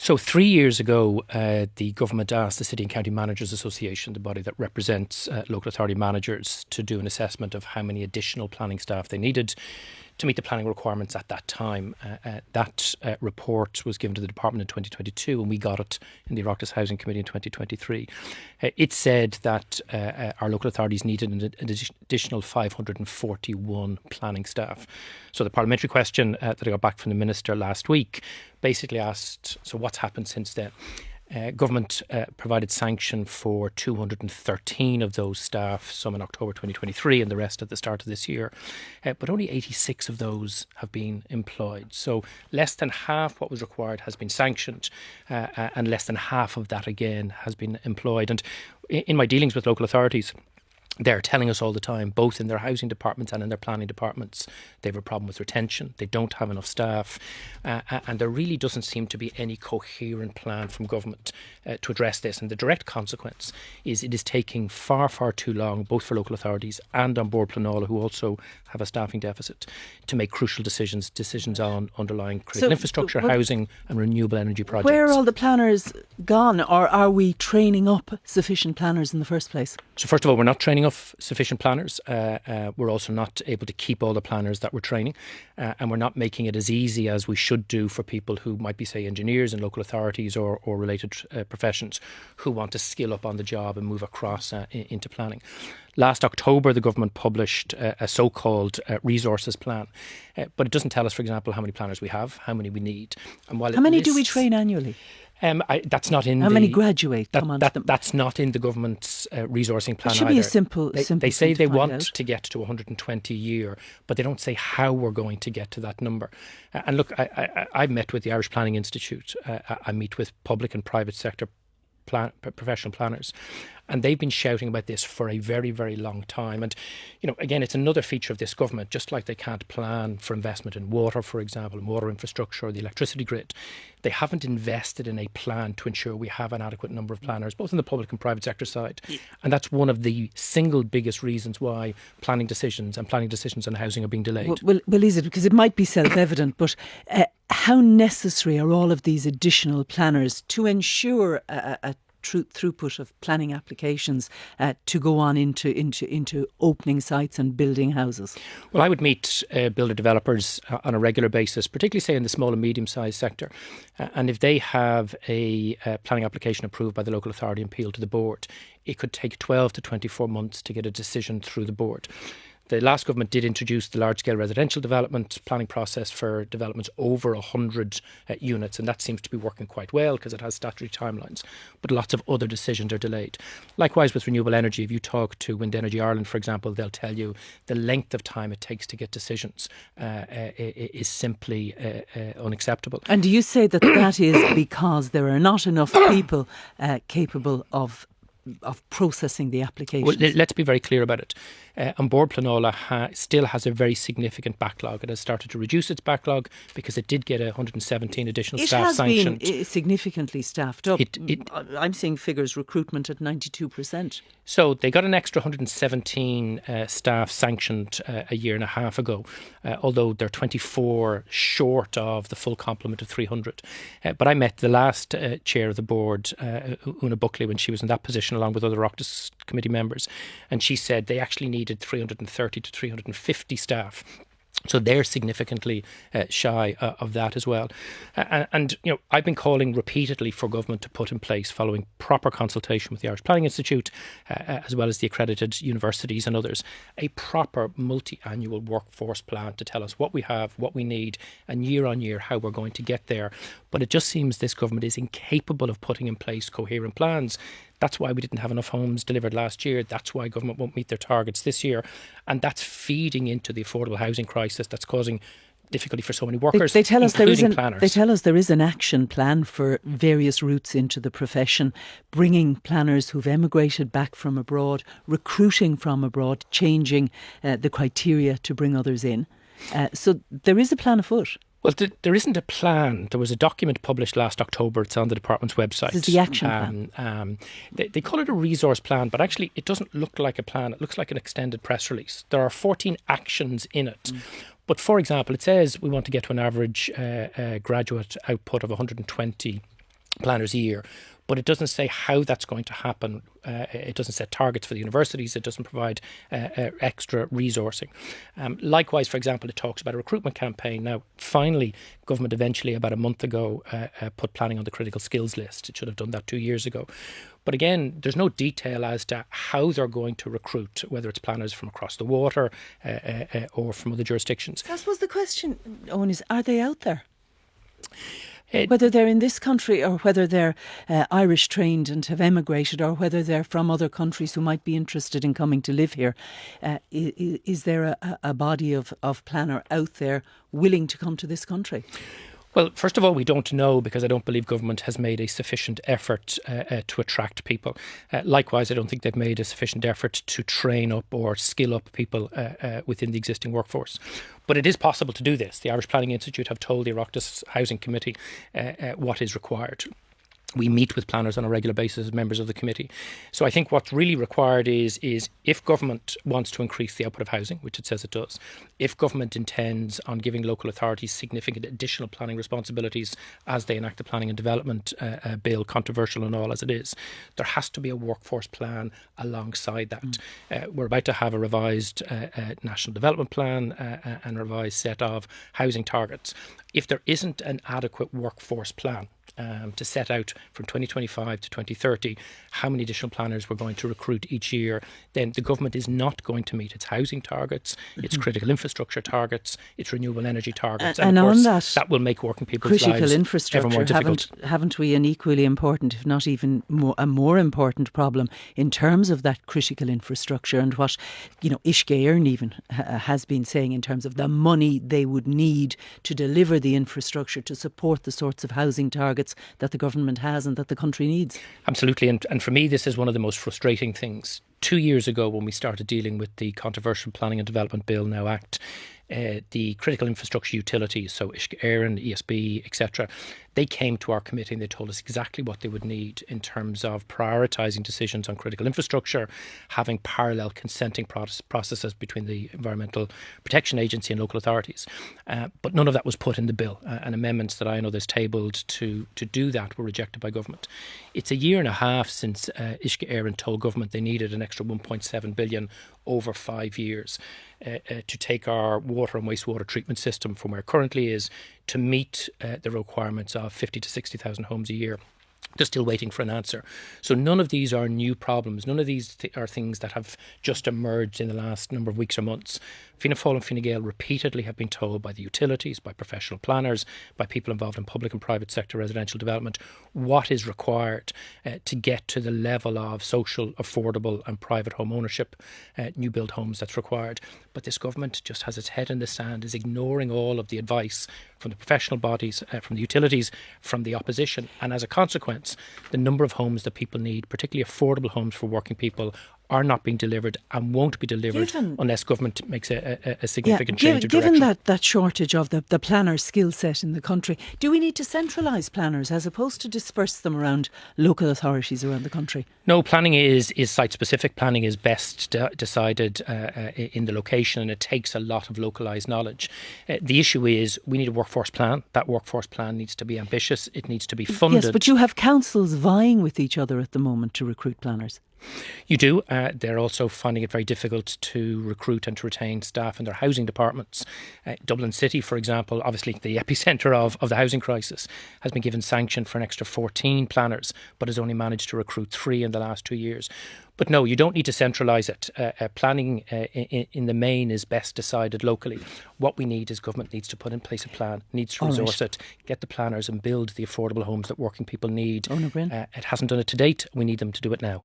So 3 years ago, the government asked the City and County Managers Association, the body that represents local authority managers, to do an assessment of how many additional planning staff they needed to meet the planning requirements at that time. That report was given to the department in 2022, and we got it in the Oireachtas Housing Committee in 2023. It said that our local authorities needed an additional 541 planning staff. So the parliamentary question that I got back from the Minister last week basically asked, so what's happened since then? Government provided sanction for 213 of those staff, some in October 2023 and the rest at the start of this year. But only 86 of those have been employed. So less than half what was required has been sanctioned, and less than half of that again has been employed. And in my dealings with local authorities, they're telling us all the time, both in their housing departments and in their planning departments, they have a problem with retention. They don't have enough staff. And there really doesn't seem to be any coherent plan from government to address this. And the direct consequence is it is taking far, far too long, both for local authorities and on Board Pleanála, who also have a staffing deficit, to make crucial decisions on underlying critical infrastructure, housing and renewable energy projects. Where are all the planners gone? Or are we training up sufficient planners in the first place? So first of all, we're not training up sufficient planners. We're also not able to keep all the planners that we're training, and we're not making it as easy as we should do for people who might be, say, engineers in local authorities or related professions who want to skill up on the job and move across into planning. Last October, the government published a so-called resources plan, but it doesn't tell us, for example, how many planners we have, how many we need. And while how many do we train annually? That's not in. How many graduate? That's not in the government's resouring plan. It should be a simple. They say they want to get to 120 a year, but they don't say how we're going to get to that number. And look, I've met with the Irish Planning Institute. I meet with public and private sector professional planners, and they've been shouting about this for a very, very long time. And, you know, again, it's another feature of this government. Just like they can't plan for investment in water, for example, in water infrastructure or the electricity grid, they haven't invested in a plan to ensure we have an adequate number of planners, both in the public and private sector side. And that's one of the single biggest reasons why planning decisions on housing are being delayed. Well, is it? Because it might be self-evident, but how necessary are all of these additional planners to ensure a throughput of planning applications to go on into opening sites and building houses? Well, I would meet builder developers on a regular basis, particularly say in the small and medium-sized sector. And if they have a planning application approved by the local authority and appealed to the board, it could take 12 to 24 months to get a decision through the board. The last government did introduce the large-scale residential development planning process for developments over 100 units, and that seems to be working quite well because it has statutory timelines. But lots of other decisions are delayed. Likewise with renewable energy, if you talk to Wind Energy Ireland, for example, they'll tell you the length of time it takes to get decisions is simply unacceptable. And do you say that is because there are not enough people capable of processing the applications? Well, let's be very clear about it. On Board Pleanála still has a very significant backlog. It has started to reduce its backlog because it did get 117 additional staff sanctioned. It has been significantly staffed up. I'm seeing figures, recruitment at 92%. So they got an extra 117 staff sanctioned a year and a half ago, although they're 24 short of the full complement of 300. But I met the last chair of the board, Una Buckley, when she was in that position, along with other Oireachtas committee members, and she said they actually needed 330 to 350 staff. So they're significantly shy of that as well. And, you know, I've been calling repeatedly for government to put in place, following proper consultation with the Irish Planning Institute, as well as the accredited universities and others, a proper multi-annual workforce plan to tell us what we have, what we need, and year on year how we're going to get there. But it just seems this government is incapable of putting in place coherent plans. That's why we didn't have enough homes delivered last year. That's why government won't meet their targets this year. And that's feeding into the affordable housing crisis that's causing difficulty for so many workers, they tell us planners. They tell us there is an action plan for various routes into the profession, bringing planners who've emigrated back from abroad, recruiting from abroad, changing the criteria to bring others in. So there is a plan afoot. Well, there isn't a plan. There was a document published last October. It's on the department's website. This is the action plan. They call it a resource plan, but actually it doesn't look like a plan. It looks like an extended press release. There are 14 actions in it. But for example, it says we want to get to an average graduate output of 120 planners a year. But it doesn't say how that's going to happen. It doesn't set targets for the universities. It doesn't provide extra resourcing. Likewise, for example, it talks about a recruitment campaign. Now, finally, government eventually, about a month ago, put planning on the critical skills list. It should have done that 2 years ago. But again, there's no detail as to how they're going to recruit, whether it's planners from across the water or from other jurisdictions. I suppose the question, Eoin, is are they out there? Whether they're in this country or whether they're Irish trained and have emigrated, or whether they're from other countries who might be interested in coming to live here, is there a body of planner out there willing to come to this country? Well, first of all, we don't know, because I don't believe government has made a sufficient effort to attract people. Likewise, I don't think they've made a sufficient effort to train up or skill up people within the existing workforce. But it is possible to do this. The Irish Planning Institute have told the Oireachtas Housing Committee what is required. We meet with planners on a regular basis as members of the committee. So I think what's really required is if government wants to increase the output of housing, which it says it does, if government intends on giving local authorities significant additional planning responsibilities as they enact the planning and development bill, controversial and all as it is, there has to be a workforce plan alongside that. We're about to have a revised national development plan and a revised set of housing targets. If there isn't an adequate workforce plan to set out from 2025 to 2030 how many additional planners we're going to recruit each year, then the government is not going to meet its housing targets, its critical infrastructure targets, its renewable energy targets. And of course, on that will make working people's critical lives infrastructure, ever more difficult. Haven't we an equally important, if not even a more important problem in terms of that critical infrastructure, and what, Uisce Éireann even has been saying in terms of the money they would need to deliver the infrastructure to support the sorts of housing targets that the government has and that the country needs? Absolutely. And for me, this is one of the most frustrating things. 2 years ago, when we started dealing with the controversial Planning and Development Bill, now Act, the critical infrastructure utilities, so Uisce Éireann, ESB, etc., they came to our committee and they told us exactly what they would need in terms of prioritising decisions on critical infrastructure, having parallel consenting processes between the Environmental Protection Agency and local authorities. But none of that was put in the bill, and amendments that I know there's tabled to do that were rejected by government. It's a year and a half since Uisce Éireann told government they needed an extra 1.7 billion over 5 years to take our water and wastewater treatment system from where it currently is to meet the requirements of 50 to 60,000 homes a year. They're still waiting for an answer. So none of these are new problems. None of these are things that have just emerged in the last number of weeks or months. Fianna Fáil and Fine Gael repeatedly have been told by the utilities, by professional planners, by people involved in public and private sector residential development, what is required to get to the level of social, affordable and private home ownership, new build homes that's required. But this government just has its head in the sand, is ignoring all of the advice from the professional bodies, from the utilities, from the opposition. And as a consequence, the number of homes that people need, particularly affordable homes for working people, are not being delivered and won't be delivered unless government makes a significant change of direction. Given that shortage of the planner skill set in the country, do we need to centralise planners as opposed to disperse them around local authorities around the country? No, planning is site specific. Planning is best decided in the location, and it takes a lot of localised knowledge. The issue is we need a workforce plan. That workforce plan needs to be ambitious. It needs to be funded. Yes, but you have councils vying with each other at the moment to recruit planners. You do. They're also finding it very difficult to recruit and to retain staff in their housing departments. Dublin City, for example, obviously the epicentre of the housing crisis, has been given sanction for an extra 14 planners, but has only managed to recruit 3 in the last 2 years. But no, you don't need to centralise it. Planning in the main is best decided locally. What we need is government needs to put in place a plan, needs to resource it, get the planners and build the affordable homes that working people need. Eoin Broin. It hasn't done it to date. We need them to do it now.